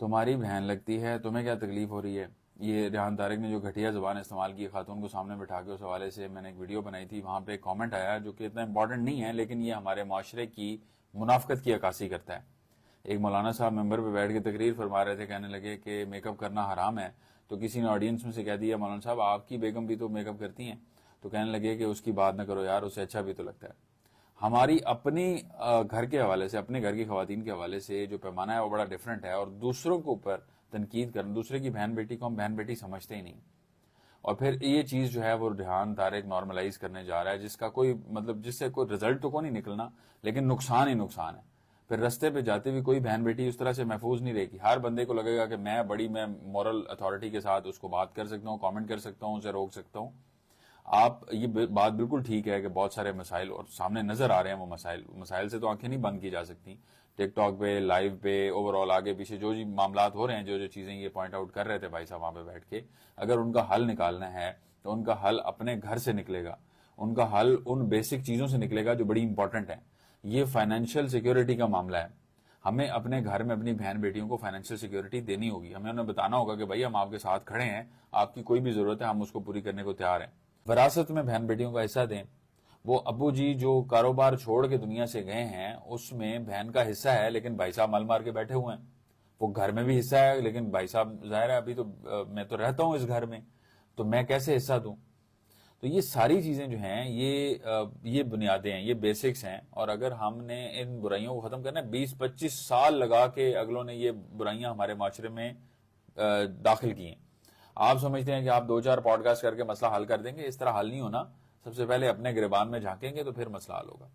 تمہاری بہن لگتی ہے، تمہیں کیا تکلیف ہو رہی ہے؟ یہ ریحان طارق نے جو گھٹیا زبان استعمال کی خاتون کو سامنے بٹھا کے، اس حوالے سے میں نے ایک ویڈیو بنائی تھی، وہاں پہ ایک کامنٹ آیا جو کہ اتنا امپورٹنٹ نہیں ہے لیکن یہ ہمارے معاشرے کی منافقت کی عکاسی کرتا ہے۔ ایک مولانا صاحب ممبر پہ بیٹھ کے تقریر فرما رہے تھے، کہنے لگے کہ میک اپ کرنا حرام ہے، تو کسی نے آڈینس میں سے کہہ دیا مولانا صاحب آپ کی بیگم بھی تو میک اپ کرتی ہیں، تو کہنے لگے کہ اس کی بات نہ کرو یار، اسے اچھا بھی تو لگتا ہے۔ ہماری اپنی گھر کے حوالے سے، اپنے گھر کی خواتین کے حوالے سے جو پیمانہ ہے وہ بڑا ڈفرینٹ ہے، اور دوسروں کے اوپر تنقید کرنا، دوسرے کی بہن بیٹی کو ہم بہن بیٹی سمجھتے ہی نہیں، اور پھر یہ چیز جو ہے وہ ریحان طارق نارملائز کرنے جا رہا ہے، جس کا کوئی مطلب، جس سے کوئی رزلٹ تو کو نہیں نکلنا، لیکن نقصان ہی نقصان ہے۔ پھر رستے پہ جاتے ہوئے کوئی بہن بیٹی اس طرح سے محفوظ نہیں رہے گی، ہر بندے کو لگے گا کہ میں مورل اتھارٹی کے ساتھ اس کو بات کر سکتا ہوں، کامنٹ کر سکتا ہوں، اسے روک سکتا ہوں۔ آپ یہ بات بالکل ٹھیک ہے کہ بہت سارے مسائل اور سامنے نظر آ رہے ہیں، وہ مسائل سے تو آنکھیں نہیں بند کی جا سکتی۔ ٹک ٹاک پہ، لائیو پہ، اوور آل آگے پیچھے جو معاملات ہو رہے ہیں، جو چیزیں یہ پوائنٹ آؤٹ کر رہے تھے بھائی صاحب وہاں پہ بیٹھ کے، اگر ان کا حل نکالنا ہے تو ان کا حل اپنے گھر سے نکلے گا، ان کا حل ان بیسک چیزوں سے نکلے گا جو بڑی امپورٹنٹ ہیں۔ یہ فائنینشیل سیکیورٹی کا معاملہ ہے، ہمیں اپنے گھر میں اپنی بہن بیٹیوں کو فائنینشیل سیکیورٹی دینی ہوگی، ہمیں انہیں بتانا ہوگا کہ بھائی ہم آپ کے ساتھ کھڑے ہیں، آپ کی کوئی بھی ضرورت ہے ہم اس کو پوری کرنے کو تیار ہیں۔ وراثت میں بہن بیٹیوں کا حصہ دیں۔ وہ ابو جی جو کاروبار چھوڑ کے دنیا سے گئے ہیں، اس میں بہن کا حصہ ہے، لیکن بھائی صاحب مل مار کے بیٹھے ہوئے ہیں۔ وہ گھر میں بھی حصہ ہے، لیکن بھائی صاحب ظاہر ہے ابھی تو میں تو رہتا ہوں اس گھر میں، تو میں کیسے حصہ دوں؟ تو یہ ساری چیزیں جو ہیں یہ بنیادیں ہیں، یہ بیسکس ہیں، اور اگر ہم نے ان برائیوں کو ختم کرنا ہے، 20-25 سال لگا کے اگلوں نے یہ برائیاں ہمارے معاشرے میں داخل کی ہیں۔ آپ سمجھتے ہیں کہ آپ 2-4 پوڈ کاسٹ کر کے مسئلہ حل کر دیں گے، اس طرح حل نہیں ہونا۔ سب سے پہلے اپنے گریبان میں جھانکیں گے تو پھر مسئلہ حل ہوگا۔